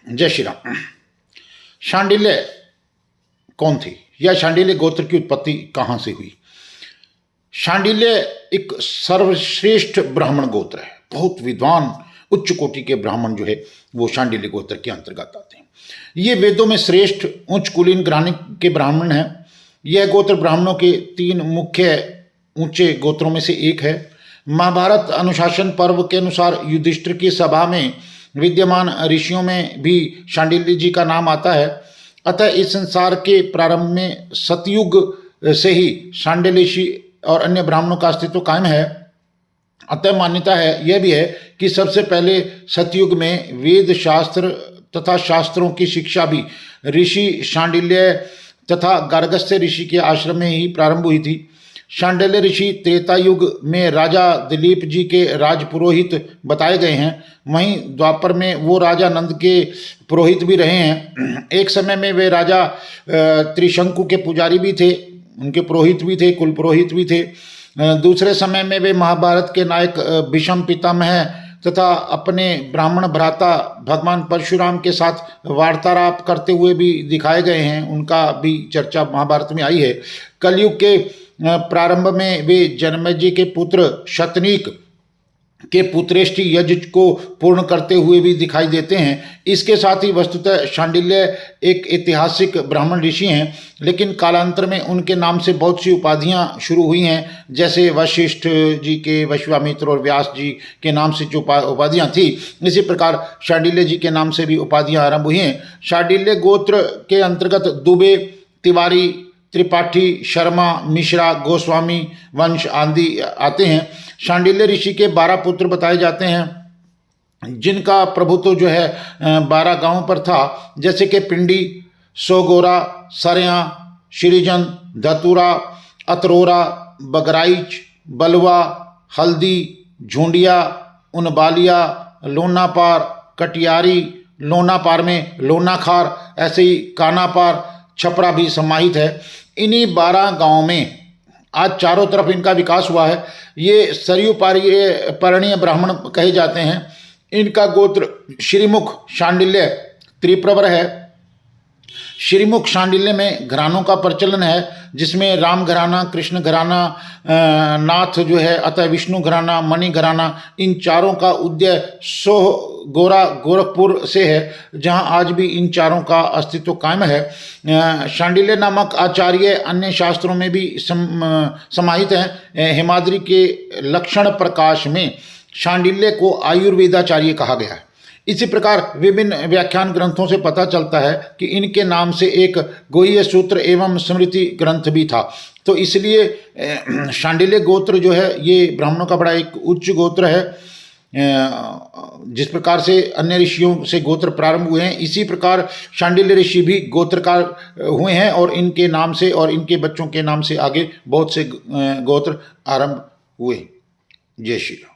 जय श्री राम। शांडिल्य कौन थी या शांडिल्य गोत्र की उत्पत्ति कहाँ से हुई? शांडिल्य एक सर्वश्रेष्ठ ब्राह्मण गोत्र है। बहुत विद्वान उच्च कोटि के ब्राह्मण जो है वो शांडिल्य गोत्र के अंतर्गत आते हैं। ये वेदों में श्रेष्ठ उच्च कुलीन घराने के ब्राह्मण हैं। यह गोत्र ब्राह्मणों के 3 मुख्य ऊंचे गोत्रों में से एक है। महाभारत अनुशासन पर्व के अनुसार युधिष्ठिर की सभा में विद्यमान ऋषियों में भी शांडिल्य जी का नाम आता है। अतः इस संसार के प्रारंभ में सतयुग से ही शांडिल्य ऋषि और अन्य ब्राह्मणों का अस्तित्व कायम है। अतः मान्यता है यह भी है कि सबसे पहले सतयुग में वेद शास्त्र तथा शास्त्रों की शिक्षा भी ऋषि शांडिल्य तथा गार्गस्त्य ऋषि के आश्रम में ही प्रारंभ हुई थी। शांडिल्य ऋषि त्रेता युग में राजा दिलीप जी के राजपुरोहित बताए गए हैं। वहीं द्वापर में वो राजा नंद के पुरोहित भी रहे हैं। एक समय में वे राजा त्रिशंकु के पुजारी भी थे, उनके पुरोहित भी थे, कुल पुरोहित भी थे। दूसरे समय में वे महाभारत के नायक भीष्म पितामह तथा अपने ब्राह्मण भ्राता भगवान परशुराम के साथ वार्तालाप करते हुए भी दिखाए गए हैं। उनका भी चर्चा महाभारत में आई है। कलयुग के प्रारंभ में वे जन्मेजय के पुत्र शतनीक के पुत्रेष्टि यज्ञ को पूर्ण करते हुए भी दिखाई देते हैं। इसके साथ ही वस्तुतः शांडिल्य एक ऐतिहासिक ब्राह्मण ऋषि हैं, लेकिन कालांतर में उनके नाम से बहुत सी उपाधियां शुरू हुई हैं। जैसे वशिष्ठ जी के विश्वामित्र और व्यास जी के नाम से जो उपाधियां थी, इसी प्रकार शांडिल्य जी के नाम से भी उपाधियां आरंभ हुई हैं। शांडिल्य गोत्र के अंतर्गत दुबे, तिवारी, त्रिपाठी, शर्मा, मिश्रा, गोस्वामी वंश आदि आते हैं। शांडिल्य ऋषि के 12 पुत्र बताए जाते हैं, जिनका प्रभुत्व जो है 12 गांवों पर था, जैसे कि पिंडी, सोगोरा, सरया, श्रीजन, धतुरा, अतरोरा, बगराइच, बलवा, हल्दी, झूंडिया, उनबालिया, लोनापार, कटियारी, लोनापार में लोनाखार, ऐसे ही कानापार, छपरा भी समाहित है। इन्हीं 12 गांवों में आज चारों तरफ इनका विकास हुआ है। ये सरयू पारणीय ब्राह्मण कहे जाते हैं। इनका गोत्र श्रीमुख शांडिल्य त्रिप्रवर है। श्रीमुख शांडिल्य में घरानों का प्रचलन है, जिसमें राम घराना, कृष्ण घराना, नाथ जो है, अतः विष्णु घराना, मणि घराना, इन चारों का उदय सोहगोरा गोरखपुर से है, जहां आज भी इन चारों का अस्तित्व कायम है। शांडिल्य नामक आचार्य अन्य शास्त्रों में भी समाहित हैं। हिमाद्री के लक्षण प्रकाश में शांडिल्य को आयुर्वेदाचार्य कहा गया है। इसी प्रकार विभिन्न व्याख्यान ग्रंथों से पता चलता है कि इनके नाम से एक गोह्य सूत्र एवं स्मृति ग्रंथ भी था। तो इसलिए शांडिल्य गोत्र जो है ये ब्राह्मणों का बड़ा एक उच्च गोत्र है। जिस प्रकार से अन्य ऋषियों से गोत्र प्रारंभ हुए हैं, इसी प्रकार शांडिल्य ऋषि भी गोत्रकार हुए हैं और इनके नाम से और इनके बच्चों के नाम से आगे बहुत से गोत्र आरंभ हुए। जय श्री राम।